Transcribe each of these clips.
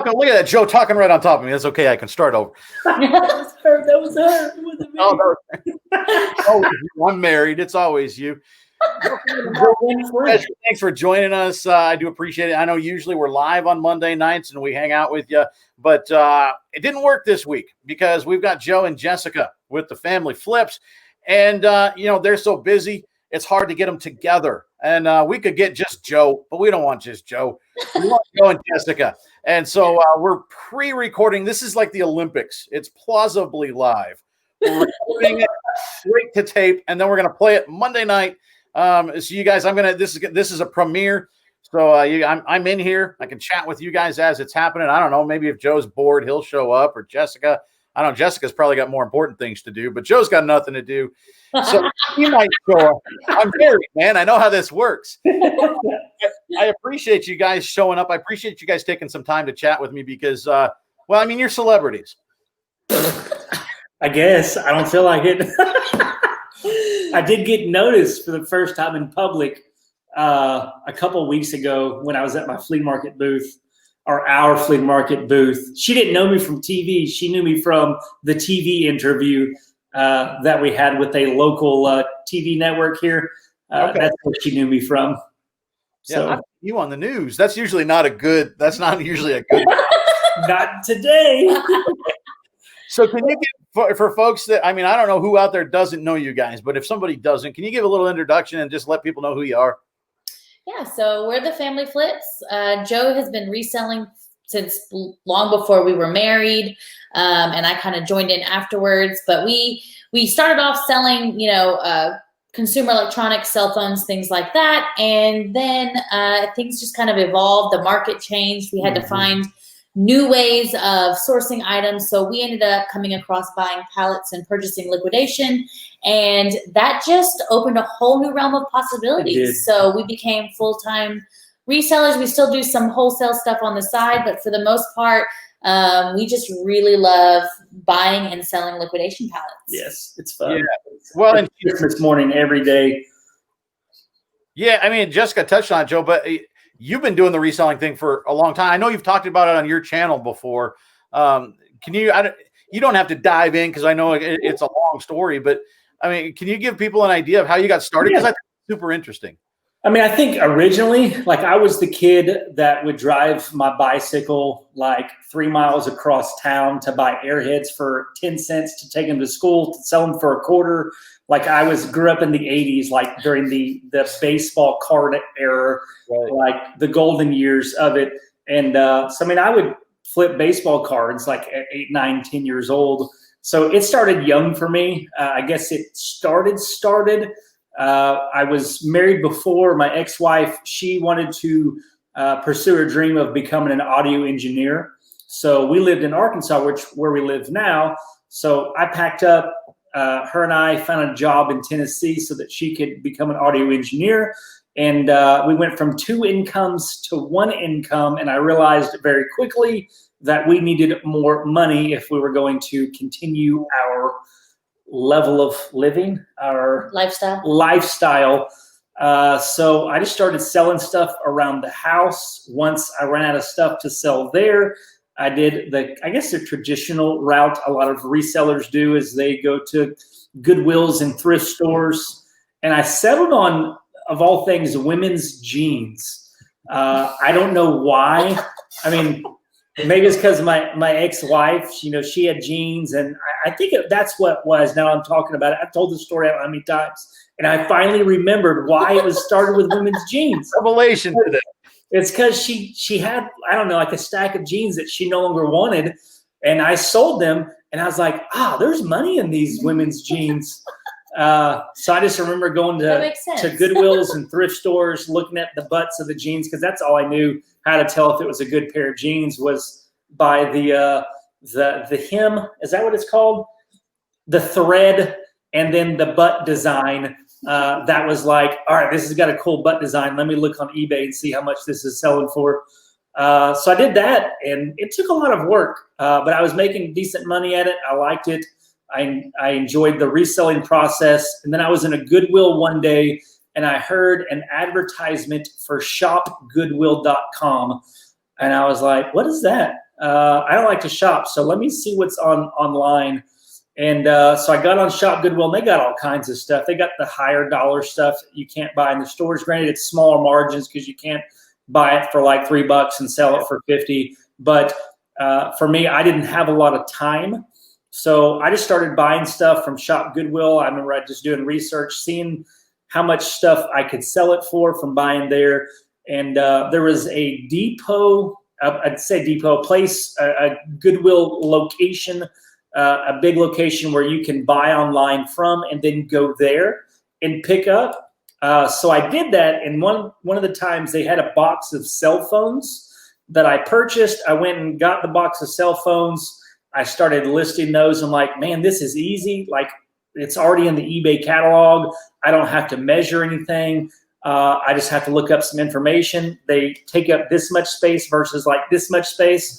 talking. Look at that, Joe talking right on top of me. That's okay. I can start over. That was her. It wasn't me. Oh, I'm married. It's always you. Thanks for joining us. I do appreciate it. I know usually we're live on Monday nights and we hang out with you, but it didn't work this week because we've got Joe and Jessica with the family flips, and they're so busy. It's hard to get them together. And we could get just Joe, but we don't want just Joe. We want Joe and Jessica. And so we're pre-recording. This is like the Olympics. It's plausibly live. We're recording it straight to tape, and then we're going to play it Monday night. So you guys, this is a premiere. So I'm in here. I can chat with you guys as it's happening. I don't know. Maybe if Joe's bored, he'll show up, or Jessica. I don't know. Jessica's probably got more important things to do, but Joe's got nothing to do. So he might show up. I'm married, man. I know how this works. I appreciate you guys showing up. I appreciate you guys taking some time to chat with me because, you're celebrities. I guess. I don't feel like it. I did get noticed for the first time in public a couple of weeks ago when I was at my flea market booth, or our flea market booth. She didn't know me from TV. She knew me from the TV interview that we had with a local TV network here. Okay. That's where she knew me from. So yeah, you on the news. That's usually not usually a good. Not today. So can you give, for folks that, I don't know who out there doesn't know you guys, but if somebody doesn't, can you give a little introduction and just let people know who you are? Yeah, so we're the Family Flips. Joe has been reselling since long before we were married, and I kind of joined in afterwards. But we started off selling, consumer electronics, cell phones, things like that. And then things just kind of evolved. The market changed. We had to find new ways of sourcing items. So we ended up coming across buying pallets and purchasing liquidation. And that just opened a whole new realm of possibilities. So we became full-time resellers. We still do some wholesale stuff on the side, but for the most part, we just really love buying and selling liquidation pallets. Yes, it's fun. Yeah. Well, and Christmas morning every day. Yeah, Jessica touched on it, Joe, but you've been doing the reselling thing for a long time. I know you've talked about it on your channel before. You don't have to dive in because I know it's a long story, but can you give people an idea of how you got started? Because I think it's super interesting. I think originally, I was the kid that would drive my bicycle 3 miles across town to buy airheads for 10 cents to take them to school, to sell them for a quarter. I grew up in the 80s, during the baseball card era, right. The golden years of it. And I would flip baseball cards at 8, 9, 10 years old. So it started young for me. I guess it started. I was married before. My ex-wife, she wanted to pursue her dream of becoming an audio engineer. So we lived in Arkansas, where we live now. So I packed up. Her and I found a job in Tennessee so that she could become an audio engineer. And we went from 2 incomes to 1 income. And I realized very quickly that we needed more money if we were going to continue our level of living, our lifestyle. So I just started selling stuff around the house. Once I ran out of stuff to sell there, I did the traditional route a lot of resellers do is they go to Goodwills and thrift stores. And I settled on, of all things, women's jeans. I don't know why. Maybe it's because my ex-wife, she had jeans, and I think that's what it was. Now I'm talking about it. I've told the story how many times, and I finally remembered why it was started with women's jeans. Revelation today. It's because she had, a stack of jeans that she no longer wanted, and I sold them, and I was like, there's money in these women's jeans. So I just remember going to Goodwills and thrift stores, looking at the butts of the jeans, because that's all I knew how to tell if it was a good pair of jeans was by the hem. Is that what it's called? The thread, and then the butt design. That was all right, this has got a cool butt design. Let me look on eBay and see how much this is selling for. So I did that, and it took a lot of work, but I was making decent money at it. I liked it. I enjoyed the reselling process. And then I was in a Goodwill one day, and I heard an advertisement for shopgoodwill.com. And I was like, what is that? I don't like to shop, so let me see what's online. And so I got on Shop Goodwill, and they got all kinds of stuff. They got the higher dollar stuff that you can't buy in the stores. Granted, it's smaller margins because you can't buy it for like $3 and sell it for 50. But for me, I didn't have a lot of time. So I just started buying stuff from Shop Goodwill. I remember I just doing research, seeing how much stuff I could sell it for from buying there. And there was a depot, I'd say depot, place, a Goodwill location, a big location where you can buy online from and then go there and pick up. So I did that. And one of the times they had a box of cell phones that I purchased. I went and got the box of cell phones. I started listing those. I'm like, man, this is easy. Like, it's already in the eBay catalog. I don't have to measure anything. I just have to look up some information. They take up this much space versus like this much space.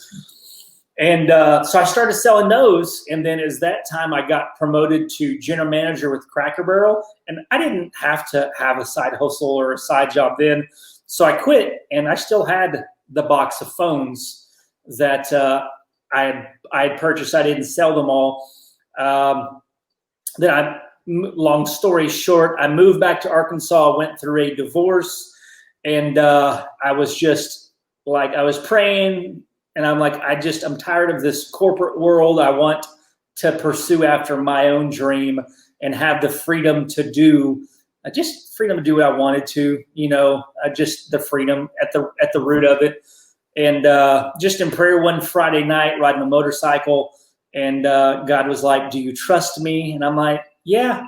And so I started selling those. And then as that time, I got promoted to general manager with Cracker Barrel. And I didn't have to have a side hustle or a side job then. So I quit, and I still had the box of phones that I had purchased. I didn't sell them all. Long story short, I moved back to Arkansas, went through a divorce, and I was just like, I was praying, and I'm like, I'm tired of this corporate world. I want to pursue after my own dream and have the freedom to do, freedom to do what I wanted to, just the freedom at the root of it. And just in prayer one Friday night, riding a motorcycle, and God was like, do you trust me? And I'm like, yeah.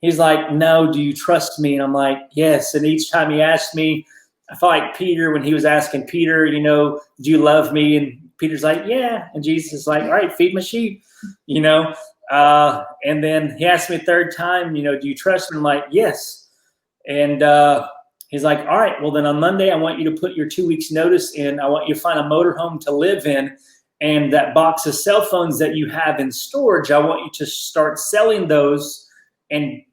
He's like, no, do you trust me? And I'm like, yes. And each time he asked me, I felt like Peter when he was asking Peter, do you love me? And Peter's like, yeah. And Jesus is like, all right, feed my sheep, And then he asked me a third time, do you trust me? I'm like, yes. And he's like, all right, well, then on Monday, I want you to put your 2 weeks notice in. I want you to find a motorhome to live in. And that box of cell phones that you have in storage, I want you to start selling those. And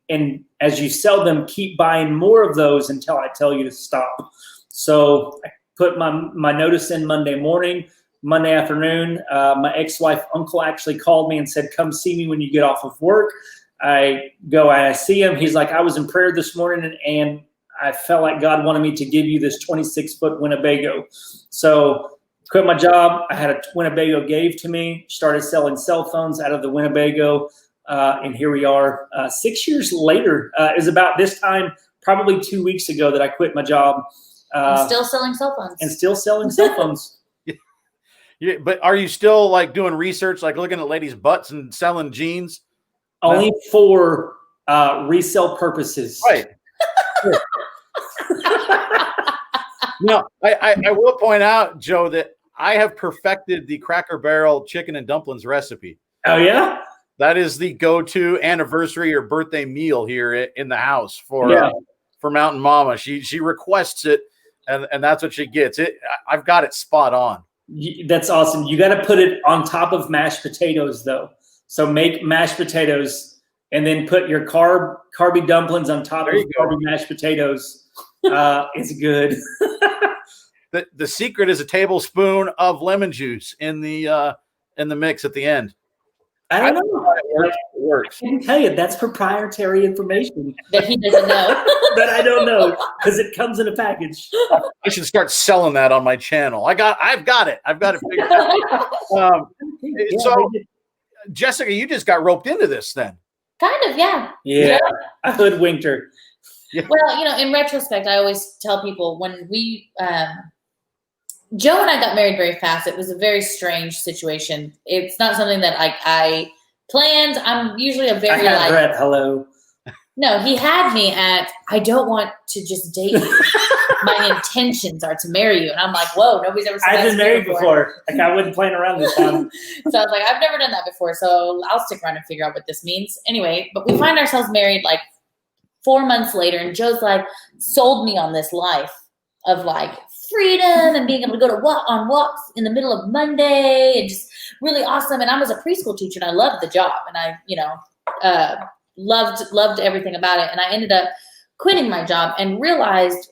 as you sell them, keep buying more of those until I tell you to stop. So I put my notice in Monday morning. Monday afternoon, my ex-wife uncle actually called me and said, come see me when you get off of work. I go and I see him. He's like, I was in prayer this morning, and I felt like God wanted me to give you this 26-foot Winnebago. So quit my job. I had a Winnebago gave to me, started selling cell phones out of the Winnebago. And here we are 6 years later. It was about this time, probably 2 weeks ago, that I quit my job. Still selling cell phones. And still selling cell phones. Yeah, but are you still like doing research, like looking at ladies' butts and selling jeans? Only for resale purposes. Right. I will point out, Joe, that I have perfected the Cracker Barrel chicken and dumplings recipe. Oh, yeah? That is the go-to anniversary or birthday meal here in the house for Mountain Mama. She requests it, and that's what she gets. I've got it spot on. That's awesome. You got to put it on top of mashed potatoes, though. So make mashed potatoes, and then put your carby dumplings on top of carby mashed potatoes. It's good. The secret is a tablespoon of lemon juice in the mix at the end. I don't know how it works. I can tell you that's proprietary information that he doesn't know. That I don't know because it comes in a package. I should start selling that on my channel. I've got it. I've got it figured out. So, Jessica, you just got roped into this then. Kind of, yeah. Yeah, I hoodwinked her. Yeah. Well, in retrospect, I always tell people when we Joe and I got married very fast. It was a very strange situation. It's not something that I planned. I'm usually a very Brett, hello. No, he had me at, I don't want to just date you. My intentions are to marry you. And I'm like, whoa, nobody's ever said that. I've been married before. Like, I wasn't playing around this time. So I was like, I've never done that before. So I'll stick around and figure out what this means. Anyway, but we find ourselves married like 4 months later. And Joe's like, sold me on this life of like freedom and being able to go on walks in the middle of Monday and just really awesome. And I was a preschool teacher and I loved the job. And I, loved everything about it. And I ended up quitting my job and realized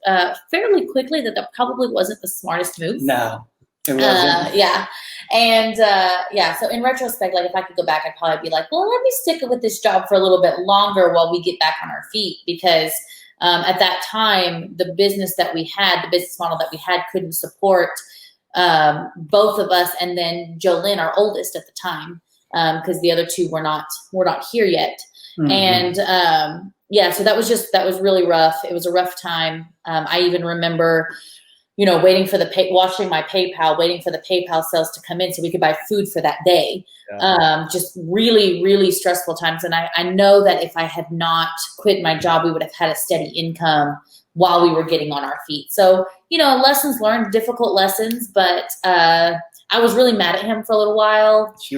fairly quickly that probably wasn't the smartest move. No. It wasn't. Yeah. And so in retrospect, like if I could go back, I'd probably be like, well, let me stick with this job for a little bit longer while we get back on our feet. Because at that time, the business model that we had couldn't support both of us, and then Jolynn, our oldest at the time, because the other two were not here yet. Mm-hmm. And so that was really rough. It was a rough time. I even remember, waiting for watching my PayPal, waiting for the PayPal sales to come in so we could buy food for that day. Yeah. Just really, really stressful times. And I know that if I had not quit my job, we would have had a steady income while we were getting on our feet. So, lessons learned, difficult lessons, but I was really mad at him for a little while. She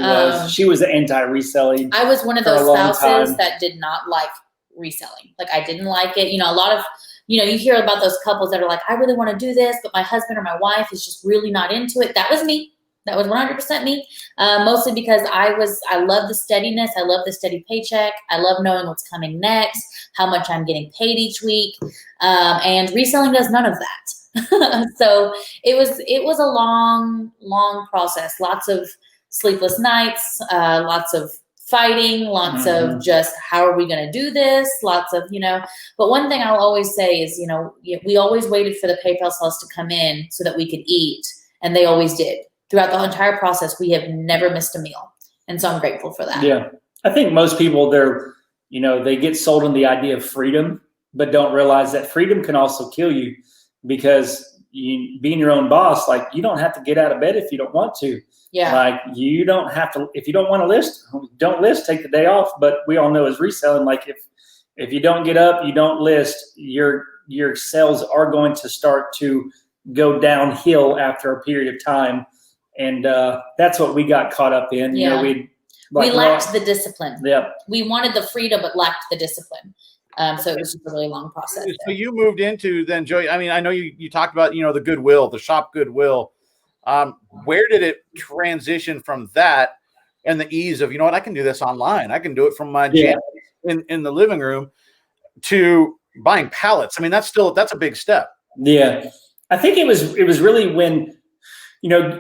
was anti-reselling. I was one of those spouses that did not like reselling. Like I didn't like it. A lot of, you hear about those couples that are like, I really want to do this, but my husband or my wife is just really not into it. That was me. That was 100% me. Mostly because I love the steadiness. I love the steady paycheck. I love knowing what's coming next, how much I'm getting paid each week. And reselling does none of that. So it was a long, long process. Lots of sleepless nights, lots of fighting, lots of just, how are we going to do this? Lots of, but one thing I'll always say is, we always waited for the PayPal sales to come in so that we could eat. And they always did. Throughout the entire process, we have never missed a meal. And so I'm grateful for that. Yeah. I think most people, they get sold on the idea of freedom, but don't realize that freedom can also kill you, because being your own boss, like you don't have to get out of bed if you don't want to. Yeah. Like you don't have to, if you don't want to list, don't list, take the day off. But we all know as reselling, like if you don't get up, you don't list, your sales are going to start to go downhill after a period of time. And that's what we got caught up in. Yeah. We lacked the discipline. Yeah. We wanted the freedom, but lacked the discipline. So it was just a really long process. So you moved into then, Joey, I mean, I know you talked about, the Goodwill, the shop Goodwill. Where did it transition from that and the ease of, I can do this online. I can do it from my gym in the living room to buying pallets. I mean, that's a big step. Yeah. I think it was really when,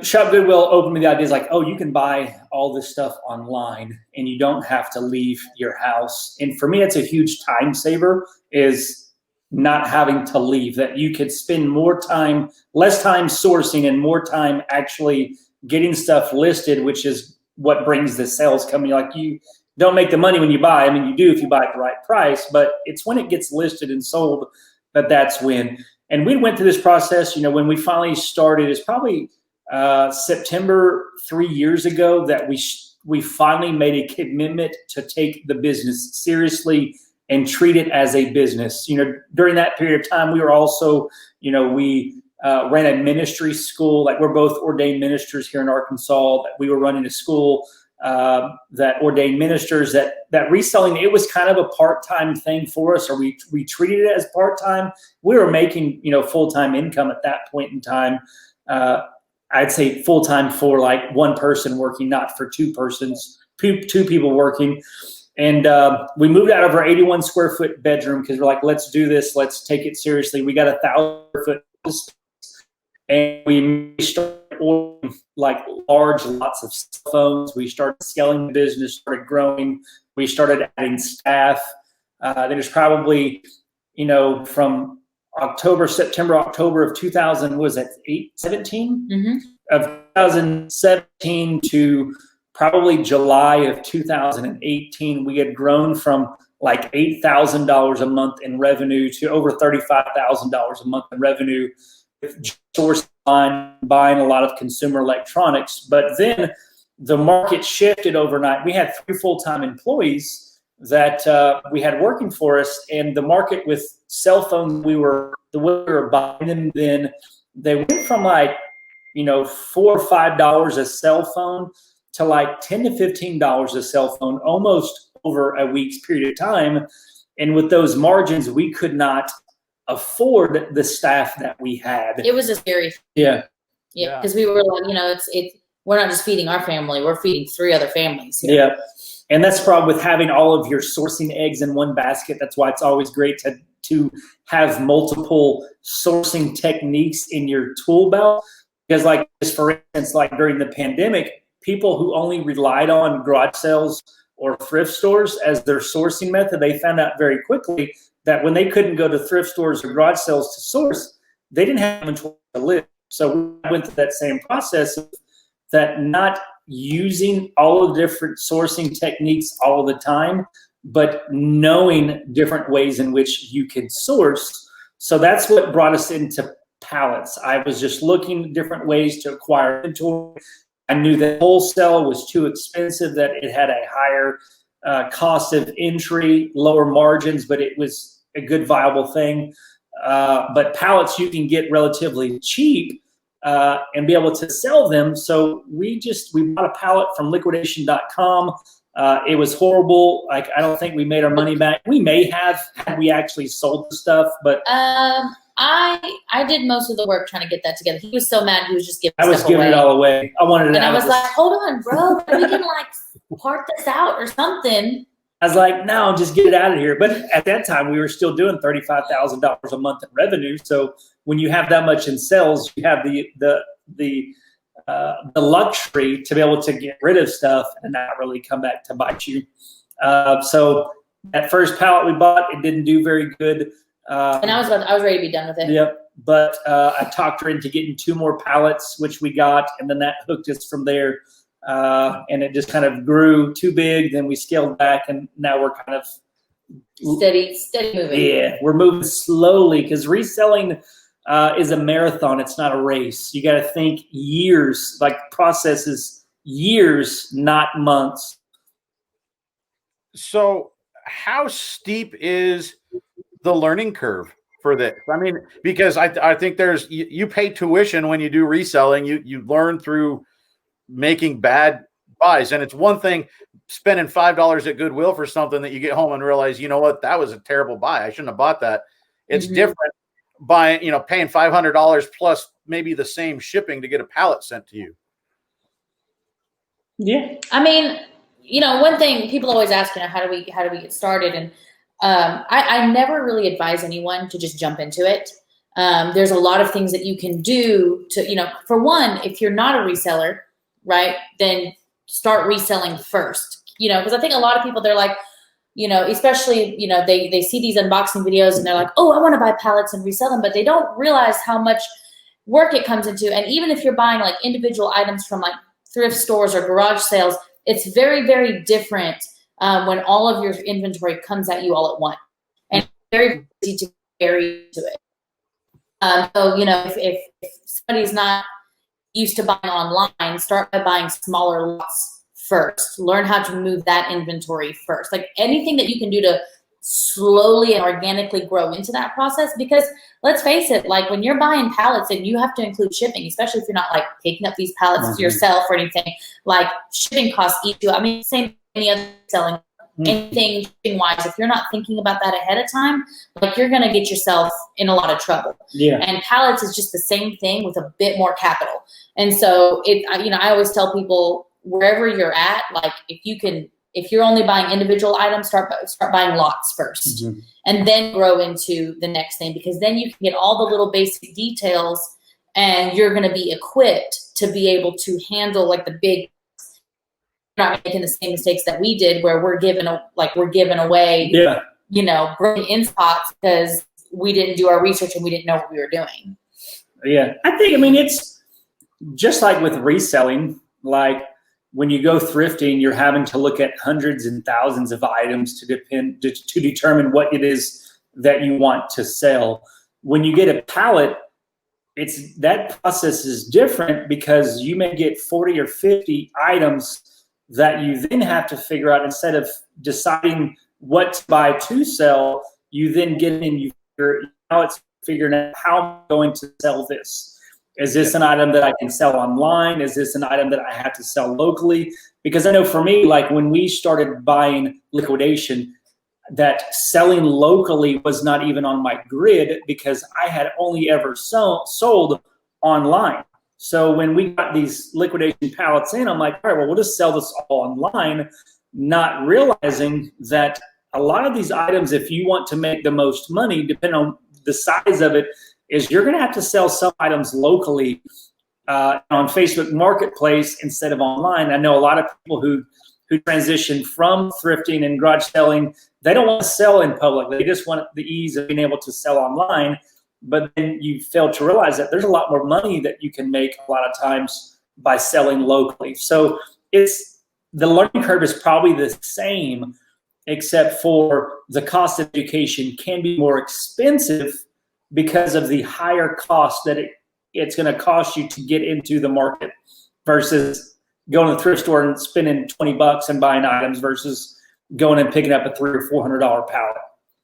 Shop Goodwill opened me the idea is like, oh, you can buy all this stuff online and you don't have to leave your house. And for me, it's a huge time saver, is not having to leave, that you could spend less time sourcing and more time actually getting stuff listed, which is what brings the sales coming. Like you don't make the money when you buy. I mean, you do if you buy at the right price, but it's when it gets listed and sold that's when. And we went through this process, when we finally started, it's probably September 3 years ago that we finally made a commitment to take the business seriously and treat it as a business. During that period of time, we were also, we ran a ministry school. Like we're both ordained ministers here in Arkansas. That we were running a school that ordained ministers. That reselling, it was kind of a part-time thing for us, or we treated it as part-time. We were making full-time income at that point in time. I'd say full-time for like one person working, not for two people working. And we moved out of our 81 square foot bedroom because we're like, let's do this. Let's take it seriously. We got 1,000 square foot, and we started ordering like large lots of cell phones. We started scaling the business, started growing. We started adding staff. There's probably, from September, October of 2000, was that 17? Mm-hmm. Of 2017 to probably July of 2018, we had grown from like $8,000 a month in revenue to over $35,000 a month in revenue, with source buying a lot of consumer electronics. But then the market shifted overnight. We had 3 full-time employees that we had working for us, and the market with cell phones, we were buying them then, they went from like, $4 or $5 a cell phone to like $10 to $15 a cell phone, almost over a week's period of time. And with those margins, we could not afford the staff that we had. It was a scary thing. Yeah. Yeah. Because we were like, we're not just feeding our family, we're feeding 3 other families here. Yeah. And that's the problem with having all of your sourcing eggs in one basket. That's why it's always great to have multiple sourcing techniques in your tool belt. Because like, just for instance, like during the pandemic, people who only relied on garage sales or thrift stores as their sourcing method, they found out very quickly that when they couldn't go to thrift stores or garage sales to source, they didn't have inventory to live. So we went through that same process of that, not using all of the different sourcing techniques all the time, but knowing different ways in which you can source. So that's what brought us into pallets. I was just looking at different ways to acquire inventory. I knew that wholesale was too expensive, that it had a higher cost of entry, lower margins, but it was a good viable thing. But pallets you can get relatively cheap and be able to sell them. So we bought a pallet from liquidation.com. It was horrible. Like, I don't think we made our money back. We may have had we actually sold the stuff, but I did most of the work trying to get that together. He was so mad he was just giving it all away. I wanted it and out. I was like, hold on, bro, we can like part this out or something. I was like, no, just get it out of here. But at that time, we were still doing $35,000 a month in revenue. So when you have that much in sales, you have the luxury to be able to get rid of stuff and not really come back to bite you. So that first pallet we bought, it didn't do very good. And I was ready to be done with it. Yep. But I talked her into getting 2 more pallets, which we got, and then that hooked us from there. And it just kind of grew too big. Then we scaled back, and now we're kind of steady moving. Yeah, we're moving slowly because reselling is a marathon. It's not a race. You got to think years, like processes years, not months. So how steep is the learning curve for this? I mean, because I think there's, you pay tuition when you do reselling. You learn through making bad buys. And it's one thing spending $5 at Goodwill for something that you get home and realize, you know what, that was a terrible buy. I shouldn't have bought that. It's different buying, paying $500 plus maybe the same shipping to get a pallet sent to you. Yeah. I mean, one thing people always ask, how do we get started? And I never really advise anyone to just jump into it. There's a lot of things that you can do to, for one, if you're not a reseller, right, then start reselling first, because I think a lot of people, they're like, especially, they see these unboxing videos and they're like, oh, I want to buy pallets and resell them, but they don't realize how much work it comes into. And even if you're buying like individual items from like thrift stores or garage sales, it's very, very different when all of your inventory comes at you all at once, and it's very easy to carry to it. So, if somebody's not used to buying online, start by buying smaller lots first. Learn how to move that inventory first. Like anything that you can do to slowly and organically grow into that process, because let's face it, like when you're buying pallets and you have to include shipping, especially if you're not like picking up these pallets yourself or anything, like shipping costs eat you. I mean, same any other selling anything shipping wise, if you're not thinking about that ahead of time, like you're going to get yourself in a lot of trouble. Yeah. And pallets is just the same thing with a bit more capital. And so I always tell people, wherever you're at, like if you're only buying individual items, start buying lots first, and then grow into the next thing, because then you can get all the little basic details and you're going to be equipped to be able to handle like the big, not making the same mistakes that we did where we're giving away, bring in spots because we didn't do our research and we didn't know what we were doing. Yeah. it's just like with reselling, like when you go thrifting, you're having to look at hundreds and thousands of items to determine what it is that you want to sell. When you get a pallet, that process is different because you may get 40 or 50 items that you then have to figure out. Instead of deciding what to buy to sell, you then get in, now it's figuring out how I'm going to sell this. Is this an item that I can sell online? Is this an item that I have to sell locally? Because I know for me, like when we started buying liquidation, that selling locally was not even on my grid because I had only ever sold online. So when we got these liquidation pallets in, I'm like, all right, well, we'll just sell this all online, not realizing that a lot of these items, if you want to make the most money, depending on the size of it, is you're going to have to sell some items locally on Facebook Marketplace instead of online. I know a lot of people who transition from thrifting and garage selling, they don't want to sell in public. They just want the ease of being able to sell online. But then you fail to realize that there's a lot more money that you can make a lot of times by selling locally. So the learning curve is probably the same, except for the cost of education can be more expensive because of the higher cost that it's going to cost you to get into the market versus going to the thrift store and spending $20 and buying items versus going and picking up a $300 or $400 pallet.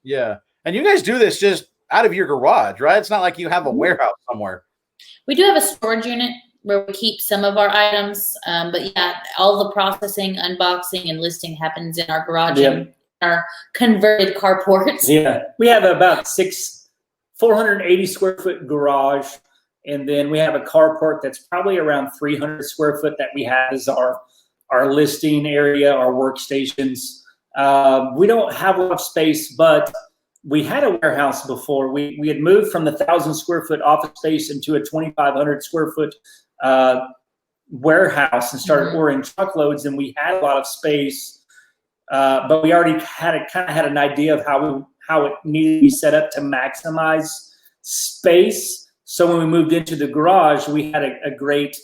Yeah. And you guys do this just out of your garage, right? It's not like you have a warehouse somewhere. We do have a storage unit where we keep some of our items. But yeah, all the processing, unboxing, and listing happens in our garage and our converted carports. Yeah. We have about 480 square foot garage. And then we have a carport that's probably around 300 square foot that we have as our listing area, our workstations. We don't have a lot of space, but we had a warehouse before. We had moved from the 1,000 square foot office space into a 2,500 square foot warehouse and started ordering truckloads, and we had a lot of space, but we already kind of had an idea of how it needed to be set up to maximize space. So when we moved into the garage, we had a great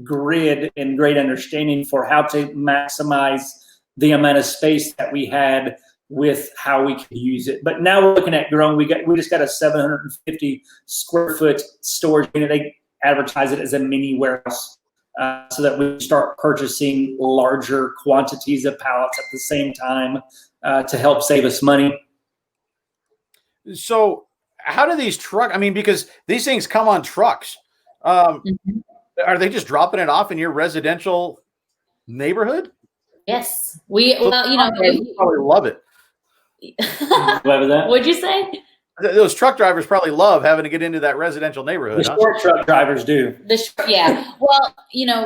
grid and great understanding for how to maximize the amount of space that we had with how we could use it. But now we're looking at growing. We just got a 750 square foot storage unit. They advertise it as a mini warehouse so that we start purchasing larger quantities of pallets at the same time to help save us money. So how do these because these things come on trucks. Are they just dropping it off in your residential neighborhood? Yes. We probably love it. What was that? What'd you say? Those truck drivers probably love having to get into that residential neighborhood. The short truck drivers do. Yeah. Well,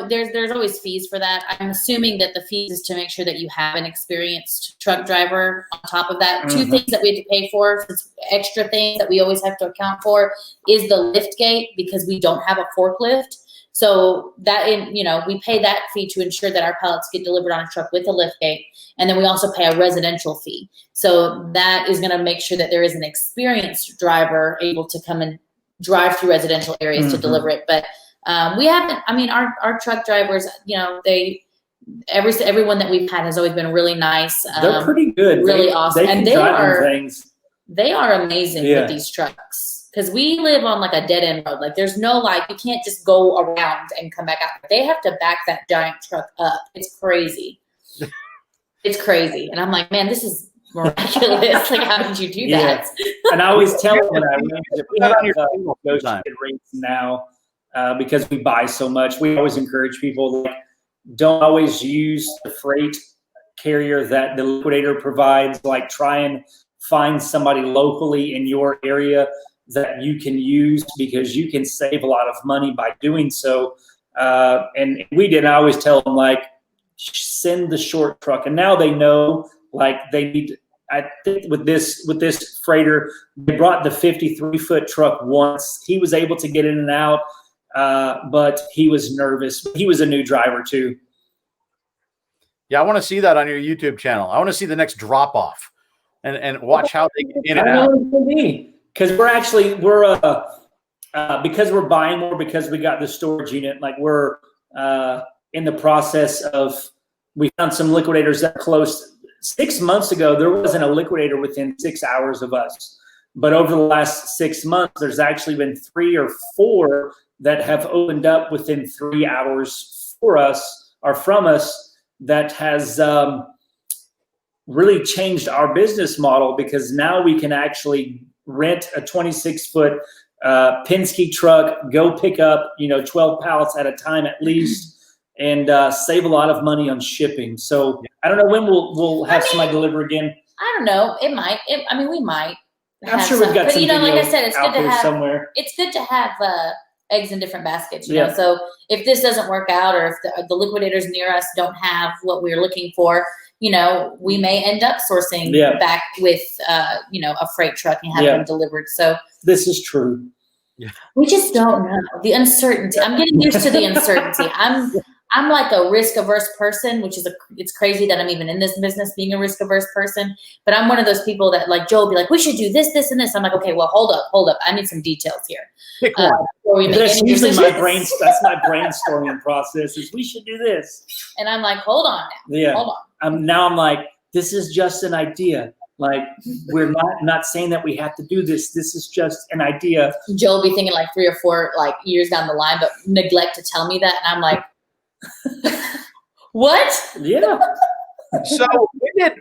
there's always fees for that. I'm assuming that the fees is to make sure that you have an experienced truck driver on top of that. Two things that we have to pay for, extra things that we always have to account for, is the lift gate, because we don't have a forklift. So that, we pay that fee to ensure that our pallets get delivered on a truck with a lift gate. And then we also pay a residential fee. So that is going to make sure that there is an experienced driver able to come and drive through residential areas to deliver it. But we haven't, our truck drivers, everyone that we've had has always been really nice. They're pretty good. Really awesome. And they are amazing Yeah. with these trucks. Because we live on like a dead end road. Like there's no you can't just go around and come back out. They have to back that giant truck up. It's crazy. It's crazy. And I'm like, man, this is miraculous. Like, how did you do that? And I always tell them when I run, we have negotiated rates now because we buy so much. We always encourage people, don't always use the freight carrier that the liquidator provides. Try and find somebody locally in your area that you can use, because you can save a lot of money by doing so. And we did. I always tell them, send the short truck. And now they know, they need. I think with this freighter, they brought the 53-foot truck once. He was able to get in and out, but he was nervous. He was a new driver too. Yeah, I want to see that on your YouTube channel. I want to see the next drop off and watch how they get in and out. Because because we're buying more, because we got the storage unit, we're in the process of, we found some liquidators that are close. 6 months ago, there wasn't a liquidator within 6 hours of us. But over the last 6 months, there's actually been 3 or 4 that have opened up within 3 hours for us or from us. That has really changed our business model, because now we can actually rent a 26-foot Penske truck, go pick up 12 pallets at a time at least, and save a lot of money on shipping. So I don't know when we'll have somebody deliver again. I don't know. It might. We might. I'm sure we've got some videos like I said, it's out good to there have somewhere. It's good to have eggs in different baskets. You know, so if this doesn't work out, or if the liquidators near us don't have what we're looking for, we may end up sourcing back with a freight truck and have them delivered. So this is true. We just don't know. The uncertainty. I'm getting used to the uncertainty. I'm like a risk averse person, which is it's crazy that I'm even in this business being a risk averse person. But I'm one of those people that like Joe will be like, we should do this, this, and this. I'm like, okay, well, hold up. I need some details here. Pick one. That's usually my that's my brainstorming process is we should do this. And I'm like, hold on now. Yeah. Hold on. Now I'm like, this is just an idea. Like, we're not saying that we have to do this. This is just an idea. Joe will be thinking like 3 or 4 like years down the line, but neglect to tell me that. And I'm like, what? Yeah. So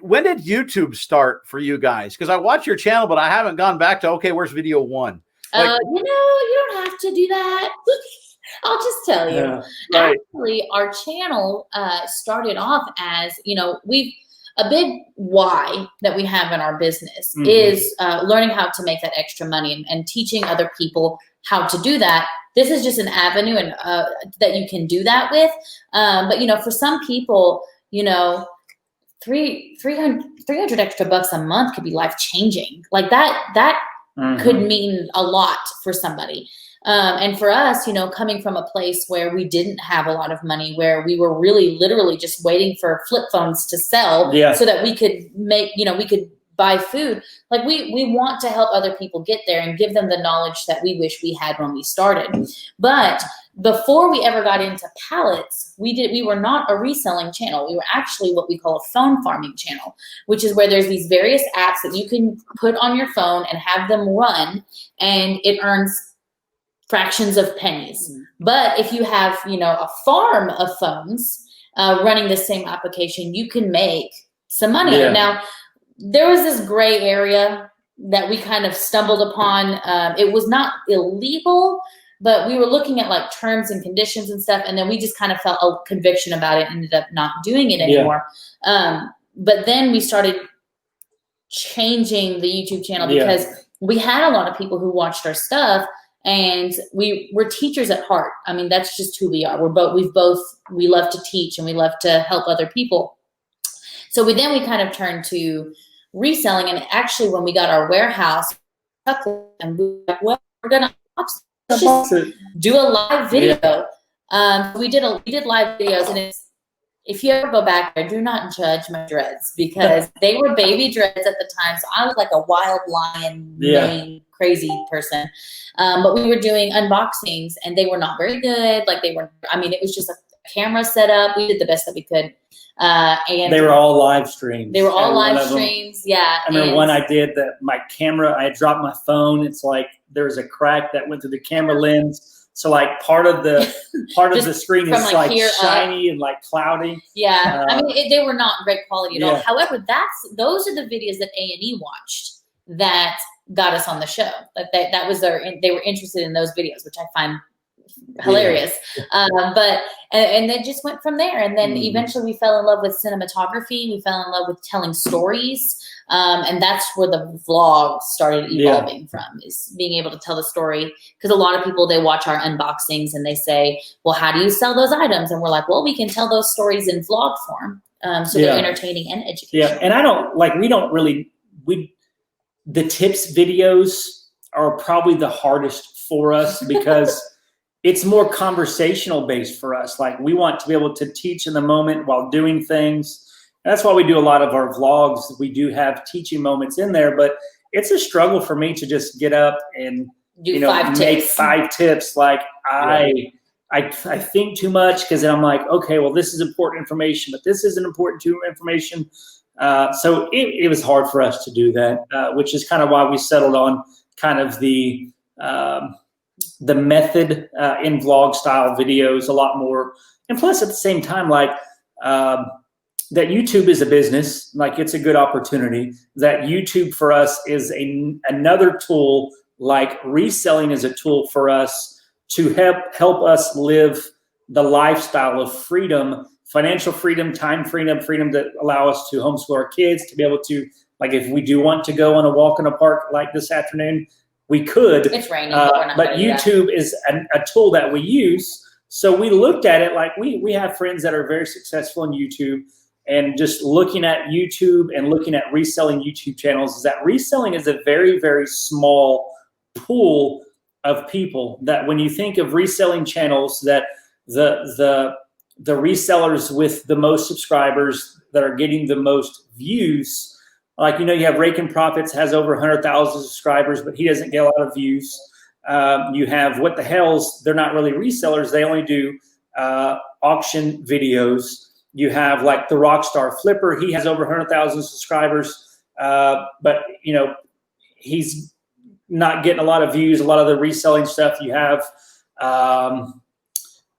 when did YouTube start for you guys? Because I watch your channel, but I haven't gone back to, okay, where's video 1? Like, You don't have to do that. I'll just tell you. Yeah, right. Actually, our channel started off as, a big why that we have in our business is learning how to make that extra money and teaching other people how to do that. This is just an avenue and that you can do that with. But, for some people, 300 extra bucks a month could be life-changing. Like that could mean a lot for somebody. And for us, coming from a place where we didn't have a lot of money, where we were really literally just waiting for flip phones to sell so that we could make, we could buy food. Like we want to help other people get there and give them the knowledge that we wish we had when we started. But before we ever got into pallets, we were not a reselling channel. We were actually what we call a phone farming channel, which is where there's these various apps that you can put on your phone and have them run, and it earns fractions of pennies. But if you have, a farm of phones running the same application, you can make some money. Yeah. Now, there was this gray area that we kind of stumbled upon. It was not illegal, but we were looking at like terms and conditions and stuff. And then we just kind of felt a conviction about it and ended up not doing it anymore. But then we started changing the YouTube channel because we had a lot of people who watched our stuff. And we're teachers at heart. I mean, that's just who we are. We love to teach and we love to help other people. So we kind of turned to reselling. And actually, when we got our warehouse, and we were like, well, we're gonna do a live video. We did live videos, and if you ever go back there, do not judge my dreads because they were baby dreads at the time. So I was like a wild lion, mean, crazy person. But we were doing unboxings and they were not very good. Like it was just a camera set up. We did the best that we could. And they were all live streams. They were all live streams. Yeah. I remember one I did that my camera, I had dropped my phone. It's like there was a crack that went through the camera lens. So like part of the screen is like shiny and like cloudy. Yeah, they were not great quality at all. However, those are the videos that A&E watched that got us on the show. Like that was they were interested in those videos, which I find hilarious. But they just went from there, and then eventually we fell in love with cinematography. We fell in love with telling stories. And that's where the vlog started evolving from, is being able to tell the story. Because a lot of people, they watch our unboxings and they say, well, how do you sell those items? And we're like, well, we can tell those stories in vlog form. So they're entertaining and educational. Yeah. And the tips videos are probably the hardest for us because it's more conversational based for us. Like we want to be able to teach in the moment while doing things. And that's why we do a lot of our vlogs. We do have teaching moments in there, but it's a struggle for me to just get up and make 5 tips. Like I think too much because then I'm like, okay, well, this is important information, but this isn't important information. So it was hard for us to do that, which is kind of why we settled on kind of the method in vlog style videos a lot more. And plus at the same time, that YouTube is a business, like it's a good opportunity. That YouTube for us is another tool, like reselling is a tool for us to help us live the lifestyle of freedom, financial freedom, time freedom that allow us to homeschool our kids, to be able to, like if we do want to go on a walk in a park like this afternoon, we could. It's raining, but YouTube is a tool that we use. So we looked at it like we have friends that are very successful in YouTube. And just looking at YouTube and looking at reselling YouTube channels, is that reselling is a very, very small pool of people that when you think of reselling channels, that the resellers with the most subscribers that are getting the most views, like, you have Rakin Profits has over 100,000 subscribers, but he doesn't get a lot of views. You have What the Hells, they're not really resellers. They only do auction videos. You have like the Rockstar Flipper. He has over 100,000 subscribers, but he's not getting a lot of views. A lot of the reselling stuff. You have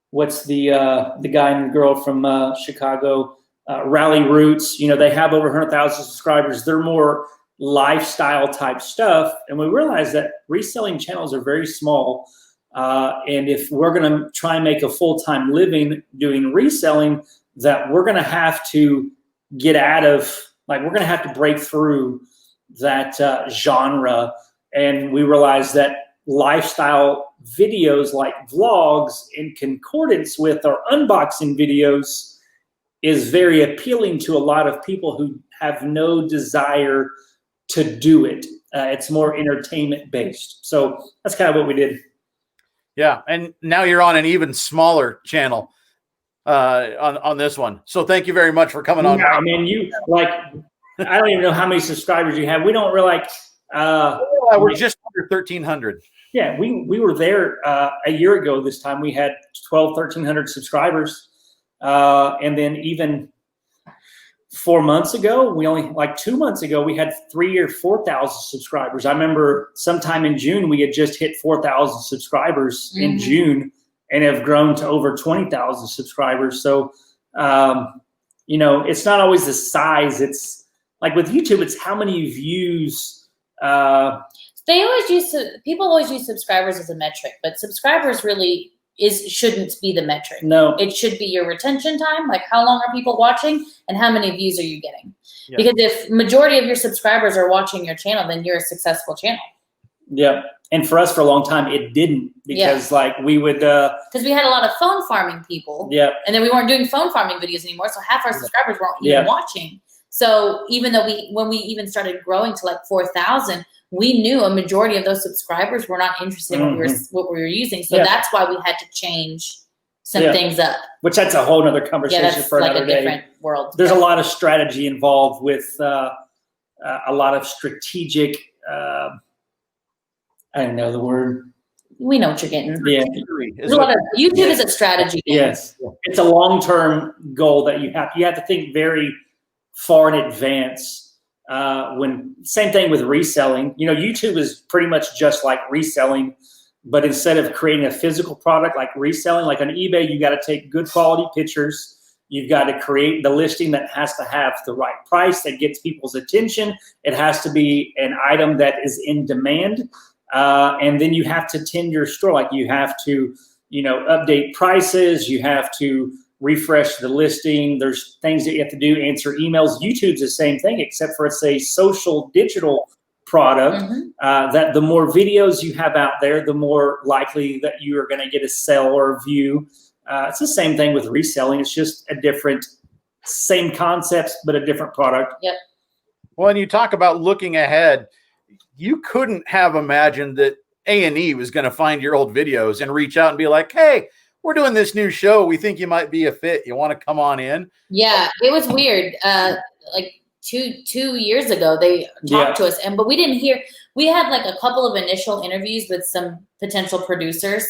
what's the guy and the girl from Chicago, Rally Roots. They have over 100,000 subscribers. They're more lifestyle type stuff, and we realize that reselling channels are very small. And if we're going to try and make a full-time living doing reselling, that we're going to have to get out of, like, we're going to have to break through that genre. And we realize that lifestyle videos like vlogs in concordance with our unboxing videos is very appealing to a lot of people who have no desire to do it. It's more entertainment based. So that's kind of what we did. Yeah. And now you're on an even smaller channel on this one. So thank you very much for coming on. I mean, I don't even know how many subscribers you have. We don't really we're just under 1,300. Yeah, we were there a year ago this time. We had 1,300 subscribers. And then even 4 months ago, 2 months ago, we had 3,000 or 4,000 subscribers. I remember sometime in June, we had just hit 4,000 subscribers in June and have grown to over 20,000 subscribers. So, it's not always the size. It's like with YouTube, it's how many views. People always use subscribers as a metric, but subscribers really shouldn't be the metric. No, it should be your retention time. Like, how long are people watching and how many views are you getting? Yeah. Because if majority of your subscribers are watching your channel, then you're a successful channel. Yeah. And for us, for a long time, it didn't, because we would, because we had a lot of phone farming people. Yeah. And then we weren't doing phone farming videos anymore. So half our subscribers weren't even watching. So even though when we even started growing to like 4,000, we knew a majority of those subscribers were not interested in what we were using. So that's why we had to change some things up. Which that's a whole nother conversation for another day. That's like a different world. There's a lot of strategy involved with a lot of strategic, I don't know the word. We know what you're getting. Yeah. YouTube is a strategy. Yes. It's a long-term goal that you have to think very far in advance. Same thing with reselling. YouTube is pretty much just like reselling, but instead of creating a physical product like reselling, like on eBay, you got to take good quality pictures. You've got to create the listing that has to have the right price that gets people's attention. It has to be an item that is in demand. And then you have to tend your store. Like, you have to, update prices. You have to refresh the listing. There's things that you have to do, answer emails. YouTube's the same thing, except for it's a social digital product. That the more videos you have out there, the more likely that you are going to get a sell or a view. It's the same thing with reselling. It's just a different, same concepts, but a different product. Yep. Well, and you talk about looking ahead. You couldn't have imagined that A&E was going to find your old videos and reach out and be like, hey, we're doing this new show. We think you might be a fit. You want to come on in? Yeah, it was weird. Like two years ago, they talked to us, but we didn't hear. We had like a couple of initial interviews with some potential producers,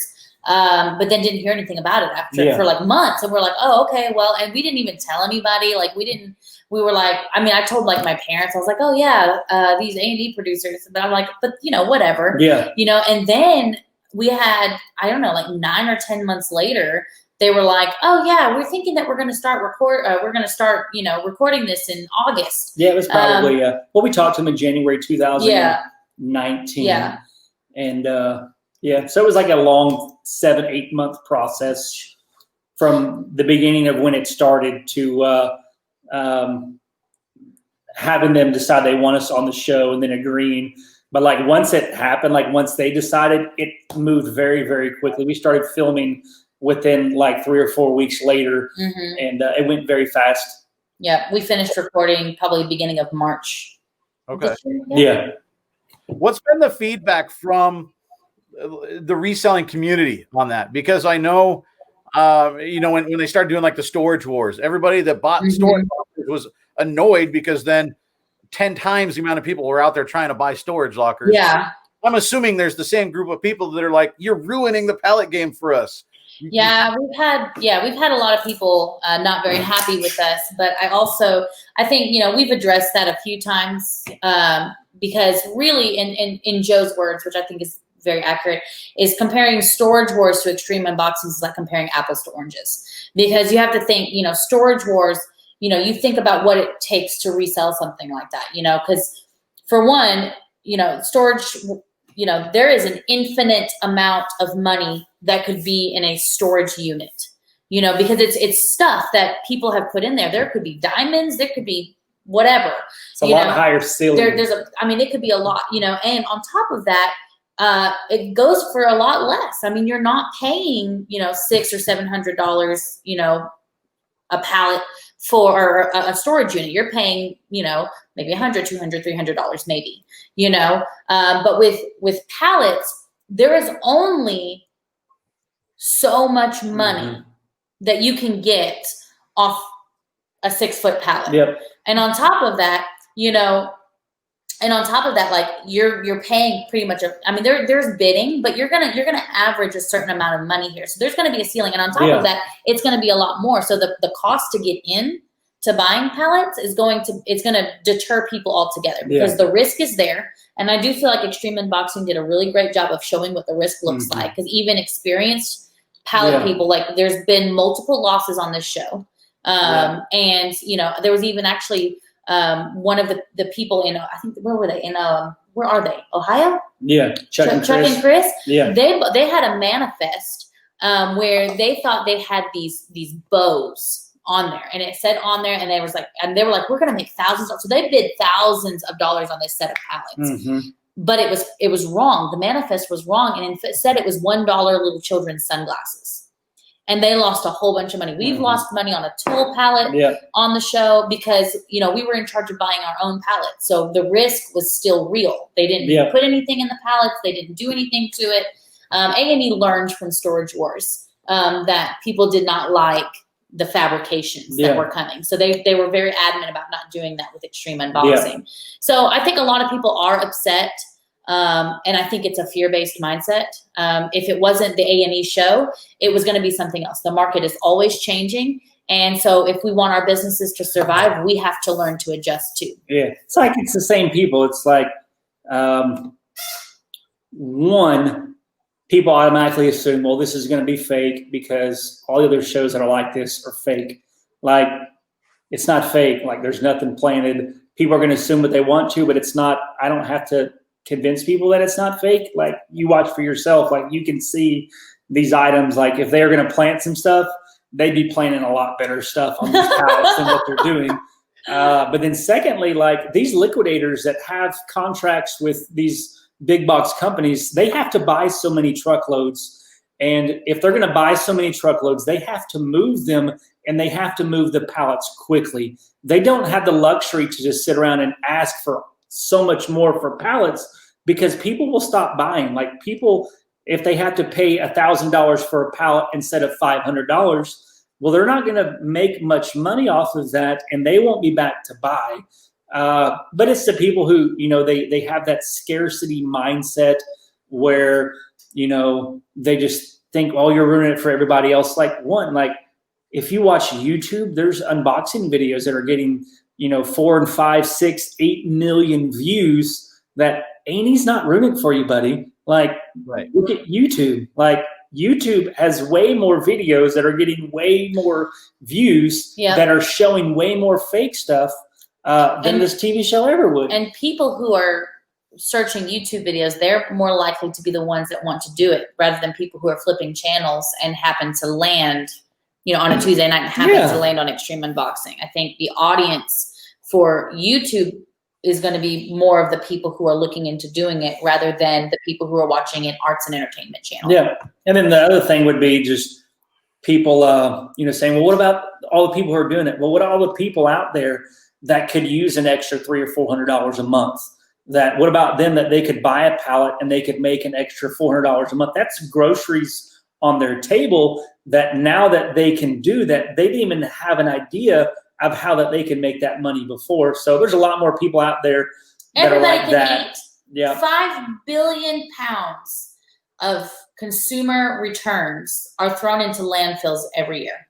but then didn't hear anything about it after for like months. And we're like, oh, okay, well, and we didn't even tell anybody. Like, we were like, I told like my parents, I was like, oh yeah, these A&E producers, but I'm like, but whatever. Yeah. And then we had, I don't know, like 9 or 10 months later, they were like, oh yeah, we're thinking that we're going to start recording this in August. Yeah, it was probably, we talked to them in January 2019. Yeah. And so it was like a long 7-8 month process from the beginning of when it started to having them decide they want us on the show and then agreeing. But like once it happened, like once they decided, it moved very, very quickly. We started filming within like 3 or 4 weeks later, and it went very fast. Yeah, we finished recording probably beginning of March. Okay. Yeah. What's been the feedback from the reselling community on that, because I know, when they started doing like the storage wars, everybody that bought storage was annoyed because then 10 times the amount of people were out there trying to buy storage lockers. Yeah. I'm assuming there's the same group of people that are like, you're ruining the pallet game for us. Yeah, we've had a lot of people not very happy with us, but I think, we've addressed that a few times because really in Joe's words, which I think is very accurate, is comparing storage wars to extreme unboxings is like comparing apples to oranges, because you have to think, storage wars, you think about what it takes to resell something like that, because for one, storage, there is an infinite amount of money that could be in a storage unit, because it's stuff that people have put in there. There could be diamonds, there could be whatever. It's a lot higher ceiling. It could be a lot, and on top of that, it goes for a lot less. I mean, you're not paying, $600 or $700, a pallet for a storage unit. You're paying, maybe $100, $200, $300 maybe, but with pallets, there is only so much money that you can get off a 6-foot pallet. Yep. And on top of that, like you're paying pretty much there's bidding, but you're gonna average a certain amount of money here. So there's gonna be a ceiling, and on top of that, it's gonna be a lot more. So the cost to get in to buying pallets is gonna deter people altogether, because the risk is there. And I do feel like Extreme Unboxing did a really great job of showing what the risk looks like, because even experienced pallet people, like there's been multiple losses on this show. And there was even actually one of the people in, I think, where were they? Where are they? Ohio? Yeah. Chuck and Chris. Yeah. They had a manifest where they thought they had these bows on there, and it said on there, and they were like, we're going to make thousands. So they bid thousands of dollars on this set of pallets, but it was wrong. The manifest was wrong. And it said it was $1 little children's sunglasses. And they lost a whole bunch of money. We've lost money on a tool pallet on the show because, we were in charge of buying our own pallets. So the risk was still real. They didn't put anything in the pallets. They didn't do anything to it. A&E learned from Storage Wars that people did not like the fabrications that were coming. So they were very adamant about not doing that with Extreme Unboxing. So I think a lot of people are upset. And I think it's a fear-based mindset. If it wasn't the A&E show, it was going to be something else. The market is always changing. And so if we want our businesses to survive, we have to learn to adjust too. Yeah. It's like, it's the same people. It's like, people automatically assume, well, this is going to be fake because all the other shows that are like this are fake. Like, it's not fake. Like, there's nothing planted. People are going to assume what they want to, but it's not. I don't have to convince people that it's not fake. Like, you watch for yourself. Like, you can see these items. Like, if they're going to plant some stuff, they'd be planting a lot better stuff on these pallets than what they're doing. But then secondly, like, these liquidators that have contracts with these big box companies, they have to buy so many truckloads. And if they're going to buy so many truckloads, they have to move them, and they have to move the pallets quickly. They don't have the luxury to just sit around and ask for so much more for pallets, because people will stop buying. Like, people, if they have to pay $1,000 for a pallet instead of $500, well, they're not going to make much money off of that, and they won't be back to buy. But it's the people who, they have that scarcity mindset where, they just think, oh, you're ruining it for everybody else. Like, if you watch YouTube, there's unboxing videos that are getting, 4 and 5, 6, 8 million views. That A&E's not ruining it for you, buddy. Like, look at YouTube. Like, YouTube has way more videos that are getting way more views that are showing way more fake stuff than this TV show ever would. And people who are searching YouTube videos, they're more likely to be the ones that want to do it, rather than people who are flipping channels and happen to land, on a Tuesday night and happen to land on Extreme Unboxing. I think the audience for YouTube is going to be more of the people who are looking into doing it, rather than the people who are watching an arts and entertainment channel. Yeah. And then the other thing would be just people, saying, well, what about all the people who are doing it? Well, what are all the people out there that could use an extra $300 or $400 a month? that what about them that they could buy a pallet and they could make an extra $400 a month? That's groceries on their table that now that they can do that, they didn't even have an idea of how that they can make that money before. So there's a lot more people out there that Everybody are like can that. eat. Yeah. 5 billion pounds of consumer returns are thrown into landfills every year.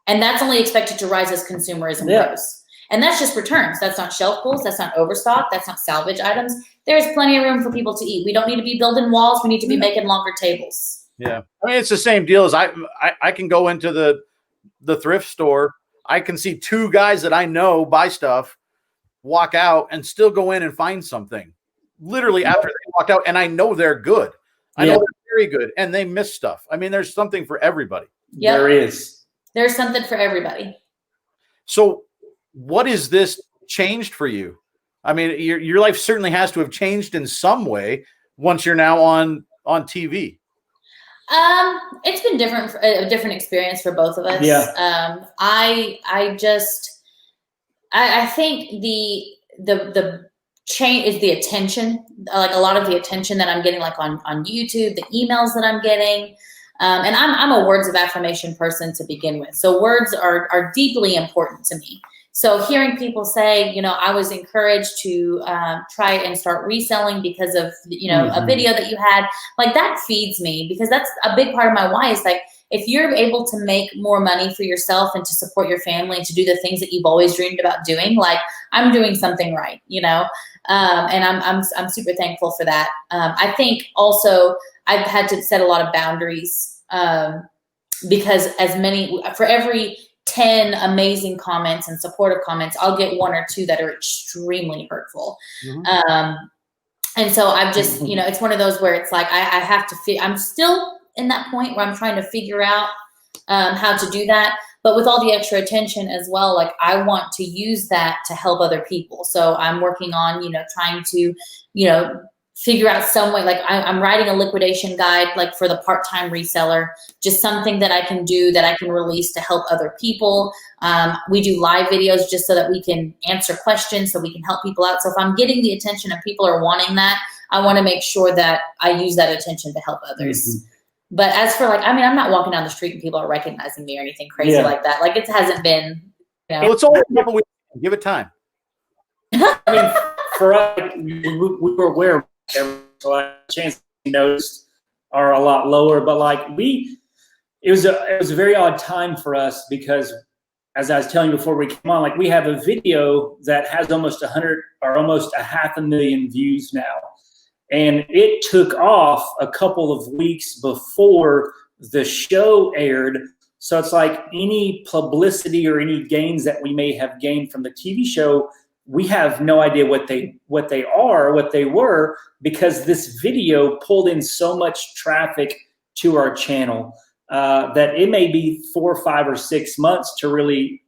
And that's only expected to rise as consumerism grows. And that's just returns. That's not shelf pulls. That's not overstock. That's not salvage items. There's plenty of room for people to eat. We don't need to be building walls. We need to be making longer tables. Yeah. I mean, it's the same deal as I can go into the thrift store. I can see 2 guys that I know buy stuff, walk out and still go in and find something literally after they walked out. And I know they're good. I know they're very good and they miss stuff. I mean, there's something for everybody. Yep. There is. There's something for everybody. So what is this changed for you? I mean, your life certainly has to have changed in some way once you're now on TV. It's been a different experience for both of us. Yeah. I think the change is the attention, like a lot of the attention that I'm getting, like on YouTube, the emails that I'm getting. And I'm a words of affirmation person to begin with. So words are deeply important to me. So hearing people say, I was encouraged to try and start reselling because of, a video that you had, like that feeds me, because that's a big part of my why is like, if you're able to make more money for yourself and to support your family and to do the things that you've always dreamed about doing, like I'm doing something right, and I'm super thankful for that. I think also I've had to set a lot of boundaries because for every 10 amazing comments and supportive comments, I'll get 1 or 2 that are extremely hurtful. And so I've just, it's one of those where it's like, I have to I'm still in that point where I'm trying to figure out how to do that. But with all the extra attention as well, like I want to use that to help other people. So I'm working on, trying to, figure out some way, like I'm writing a liquidation guide, like for the part-time reseller, just something that I can do that I can release to help other people. We do live videos just so that we can answer questions, so we can help people out. So if I'm getting the attention and people are wanting that, I want to make sure that I use that attention to help others. But as for I'm not walking down the street and people are recognizing me or anything crazy like that. Like it hasn't been, Well, it's only a couple weeks. Give it time. I mean, for us, we were aware, so chances we noticed are a lot lower. But it was a very odd time for us because, as I was telling you before we came on, we have a video that has almost 100 or almost 500,000 views now. And it took off a couple of weeks before the show aired. So it's like any publicity or any gains that we may have gained from the TV show, we have no idea what they were, because this video pulled in so much traffic to our channel that it may be 4, 5, or 6 months to really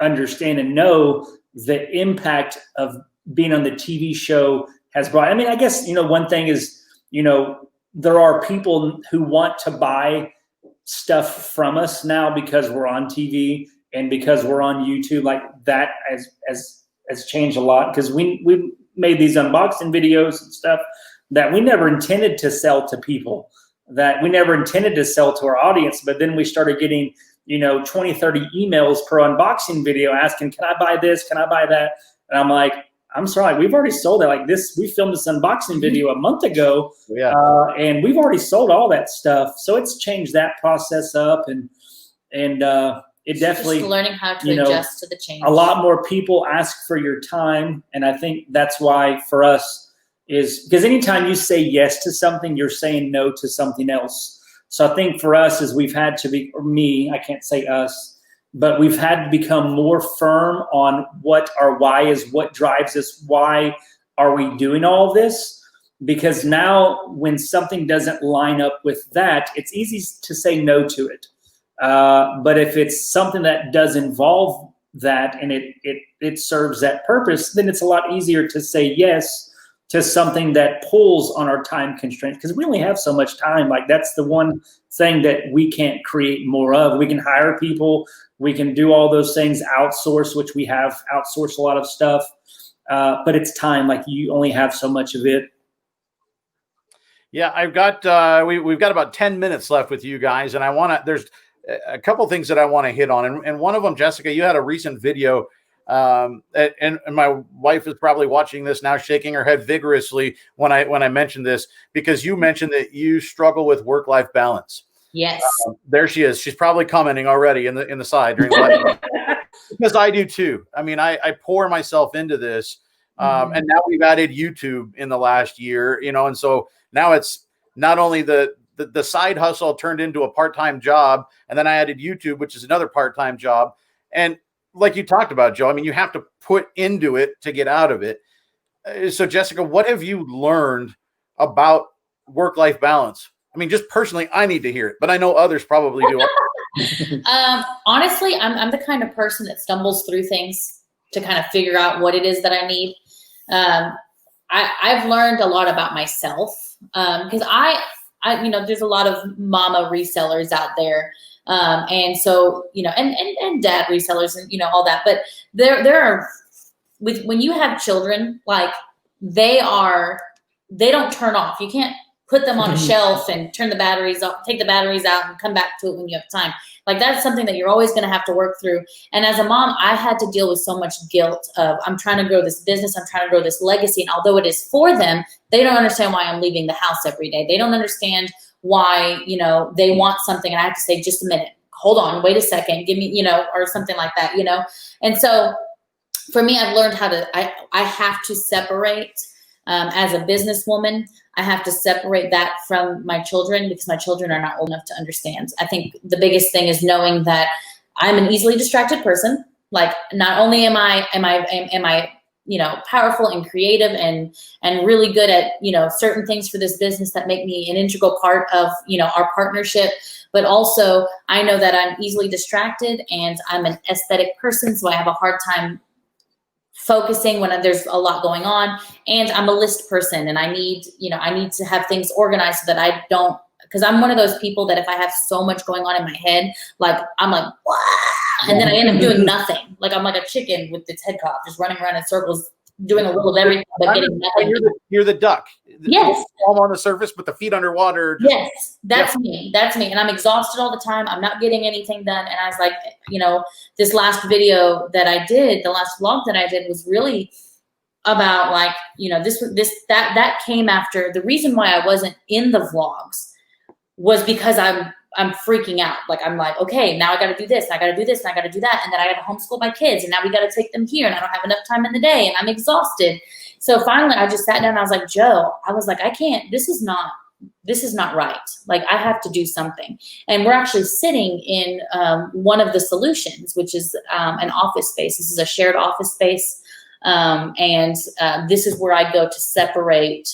understand and know the impact of being on the TV show has brought. I mean, I guess, one thing is, there are people who want to buy stuff from us now because we're on TV and because we're on YouTube. Like that has changed a lot, because we made these unboxing videos and stuff that we never intended to sell to people, that we never intended to sell to our audience. But then we started getting, 20, 30 emails per unboxing video asking, can I buy this? Can I buy that? And I'm like, I'm sorry, we've already sold it. Like this, we filmed this unboxing video a month ago, and we've already sold all that stuff. So it's changed that process up, and it definitely just learning how to adjust to the change. A lot more people ask for your time, and I think that's why for us is because anytime you say yes to something, you're saying no to something else. So I think for us is we've had to be, or me, I can't say us, but we've had to become more firm on what our why is, what drives us, why are we doing all of this? Because now when something doesn't line up with that, it's easy to say no to it. But if it's something that does involve that and it serves that purpose, then it's a lot easier to say yes to something that pulls on our time constraints, because we only have so much time. Like that's the one thing that we can't create more of. We can hire people, we can do all those things, outsource, which we have outsourced a lot of stuff. but it's time. Like you only have so much of it. Yeah, I've got we've got about 10 minutes left with you guys, and there's a couple things that I want to hit on, and one of them, Jessica, you had a recent video, and my wife is probably watching this now, shaking her head vigorously when I mentioned this, because you mentioned that you struggle with work-life balance. Yes. There she is. She's probably commenting already in the side during the because I do too. I mean, I pour myself into this, and now we've added YouTube in the last year, and so now it's not only the side hustle turned into a part-time job, and then I added YouTube, which is another part-time job. And like you talked about, Joe, I mean, you have to put into it to get out of it. So Jessica, what have you learned about work-life balance? I mean, just personally, I need to hear it, but I know others probably do. Honestly, I'm the kind of person that stumbles through things to kind of figure out what it is that I need. I've learned a lot about myself, because I there's a lot of mama resellers out there. And so, and dad resellers and, all that, but there are when you have children, like they don't turn off. You can't put them on a shelf and turn the batteries off, take the batteries out and come back to it when you have time. Like that's something that you're always going to have to work through. And as a mom, I had to deal with so much guilt of I'm trying to grow this business. I'm trying to grow this legacy. And although it is for them, they don't understand why I'm leaving the house every day. They don't understand why, they want something. And I have to say, just a minute, hold on, wait a second, give me, or something like that, And so for me, I've learned how to, I have to separate, as a businesswoman, I have to separate that from my children because my children are not old enough to understand. I think the biggest thing is knowing that I'm an easily distracted person. Like not only am I powerful and creative and really good at, certain things for this business that make me an integral part of, our partnership, but also I know that I'm easily distracted and I'm an aesthetic person. So I have a hard time focusing when there's a lot going on, and I'm a list person and I need to have things organized so that I don't, because I'm one of those people that if I have so much going on in my head, like I'm like, wah! And then I end up doing nothing. Like I'm like a chicken with its head cut off, just running around in circles, doing a little of everything, but getting nothing. You're the duck. Yes. All on the surface with the feet underwater. Yes, that's me. That's me. And I'm exhausted all the time. I'm not getting anything done. And I was like, this last video that I did, the last vlog that I did was really about like, that came after. The reason why I wasn't in the vlogs was because I'm freaking out. Like, I'm like, okay, now I got to do this, and I got to do this, and I got to do that. And then I got to homeschool my kids, and now we got to take them here, and I don't have enough time in the day, and I'm exhausted. So finally I just sat down and I was like, Joe, I was like, I can't, this is not right. Like I have to do something. And we're actually sitting in one of the solutions, which is an office space. This is a shared office space. And this is where I go to separate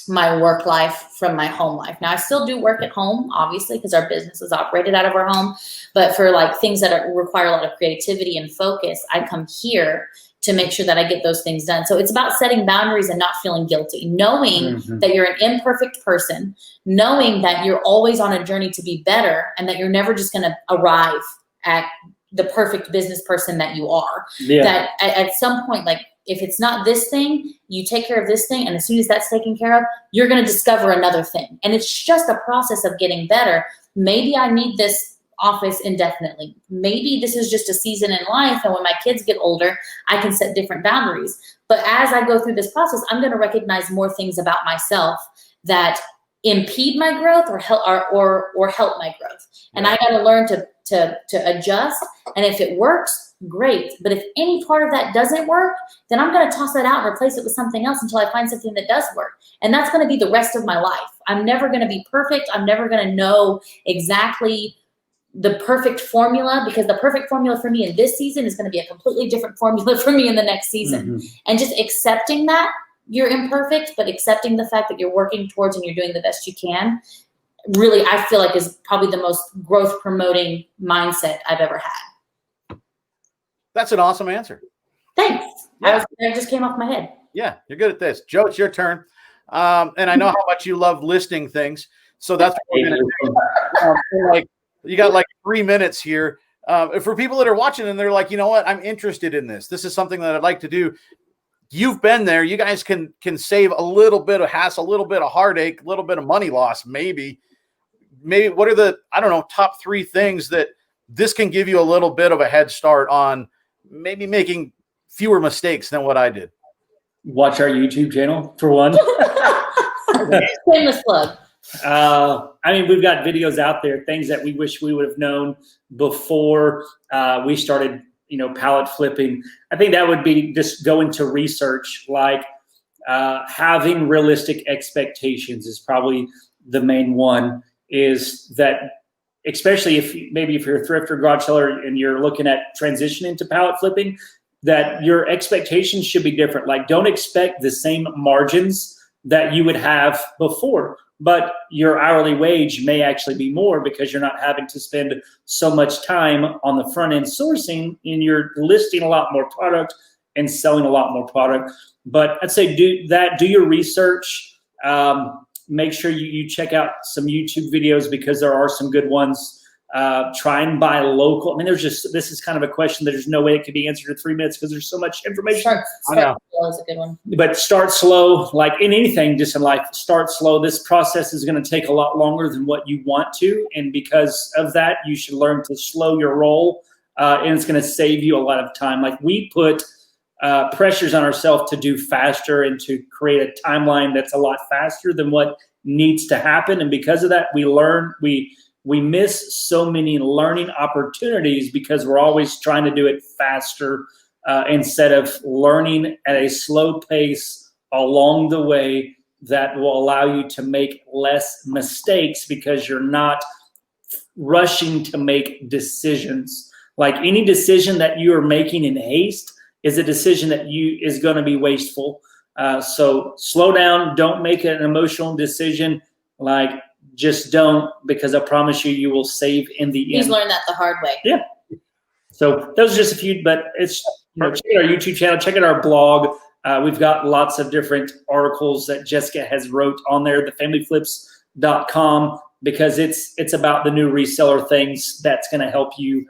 my work life from my home life. Now I still do work at home, obviously, because our business is operated out of our home. But for like things that require a lot of creativity and focus, I come here to make sure that I get those things done. So it's about setting boundaries and not feeling guilty, knowing that you're an imperfect person, knowing that you're always on a journey to be better and that you're never just going to arrive at the perfect business person that you are. Yeah. That at some point, like if it's not this thing, you take care of this thing. And as soon as that's taken care of, you're going to discover another thing. And it's just a process of getting better. Maybe I need this office indefinitely. Maybe this is just a season in life, and when my kids get older, I can set different boundaries. But as I go through this process, I'm going to recognize more things about myself that impede my growth or help my growth. And I got to learn to adjust. And if it works, great. But if any part of that doesn't work, then I'm going to toss that out and replace it with something else until I find something that does work. And that's going to be the rest of my life. I'm never going to be perfect. I'm never going to know exactly the perfect formula, because the perfect formula for me in this season is going to be a completely different formula for me in the next season. And just accepting that you're imperfect, but accepting the fact that you're working towards and you're doing the best you can, really, I feel like is probably the most growth promoting mindset I've ever had. That's an awesome answer. Thanks. Yeah. That just came off my head. Yeah, you're good at this. Joe, it's your turn. And I know how much you love listing things. So that's what we're going to do. You got like 3 minutes here. For people that are watching and they're like, you know what, I'm interested in this. This is something that I'd like to do. you've been there. You guys can save a little bit of hassle, a little bit of heartache, a little bit of money loss. Maybe what are the, I don't know, top 3 things that this can give you a little bit of a head start on maybe making fewer mistakes than what I did? Watch our YouTube channel for one. Shameless plug. I mean, we've got videos out there, things that we wish we would have known before we started, pallet flipping. I think that would be just going to research, like having realistic expectations is probably the main one. Is that, especially if you're a thrift or garage seller and you're looking at transitioning to pallet flipping, that your expectations should be different. Like, don't expect the same margins that you would have before, but your hourly wage may actually be more because you're not having to spend so much time on the front end sourcing, and you're listing a lot more product and selling a lot more product. But I'd say do your research. Make sure you check out some YouTube videos because there are some good ones. Try and buy local. I mean, this is kind of a question that there's no way it could be answered in 3 minutes because there's so much information. Start slow is a good one. But start slow, like in anything just in life, start slow. This process is going to take a lot longer than what you want to. And because of that, you should learn to slow your roll. And it's going to save you a lot of time. Like, we put pressures on ourselves to do faster and to create a timeline that's a lot faster than what needs to happen. And because of that, we miss so many learning opportunities because we're always trying to do it faster instead of learning at a slow pace along the way that will allow you to make less mistakes because you're not rushing to make decisions. Like, any decision that you are making in haste is a decision that is going to be wasteful. So slow down. Don't make an emotional decision. Like, just don't, because I promise you will save in the end. He's learned that the hard way. Yeah. So those are just a few, but it's, check out our YouTube channel, check out our blog. We've got lots of different articles that Jessica has wrote on there, thefamilyflips.com, because it's about the new reseller things that's going to help you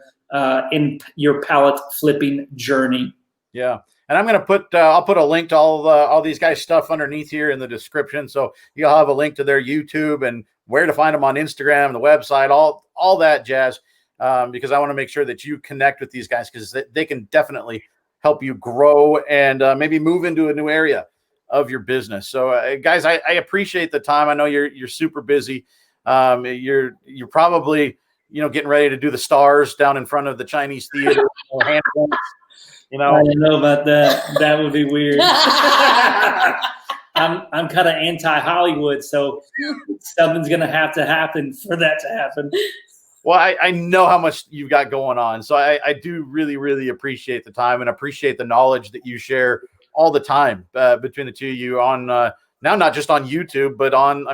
in your pallet flipping journey. Yeah. And I'm going to put, I'll put a link to all these guys' stuff underneath here in the description. So you'll have a link to their YouTube and where to find them on Instagram, the website, all that jazz. Because I want to make sure that you connect with these guys because they can definitely help you grow and maybe move into a new area of your business. So guys, I appreciate the time. I know you're super busy. You're probably, getting ready to do the stars down in front of the Chinese theater. I don't know about that. That would be weird. I'm kind of anti-Hollywood, so something's going to happen for that to happen. Well, I know how much you've got going on, so I do really, really appreciate the time and appreciate the knowledge that you share all the time between the two of you on now, not just on YouTube, but on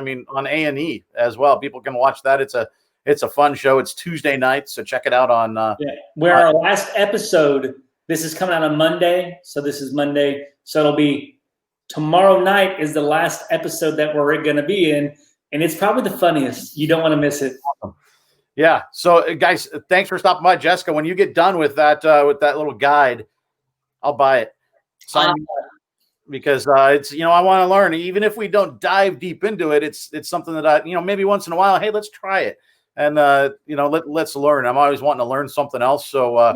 A&E as well. People can watch that. It's a fun show. It's Tuesday night, so check it out on. Where our last episode. This is coming out on Monday, so this is Monday. So it'll be tomorrow night is the last episode that we're going to be in, and it's probably the funniest. You don't want to miss it. Yeah. So, guys, thanks for stopping by, Jessica. When you get done with that little guide, I'll buy it. Because it's I want to learn. Even if we don't dive deep into it, it's something that I maybe once in a while. Hey, let's try it, and let's learn. I'm always wanting to learn something else. So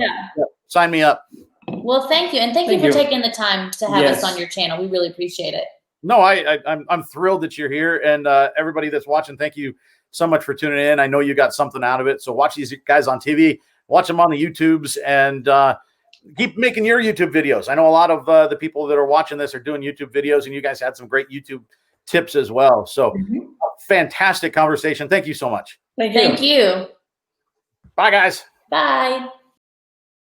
sign me up. Well, thank you. And thank you for taking the time to have us on your channel. We really appreciate it. No, I'm thrilled that you're here. And everybody that's watching, thank you so much for tuning in. I know you got something out of it. So watch these guys on TV, watch them on the YouTubes, and keep making your YouTube videos. I know a lot of the people that are watching this are doing YouTube videos, and you guys had some great YouTube tips as well. So fantastic conversation. Thank you so much. Thank you. Thank you. Bye, guys. Bye.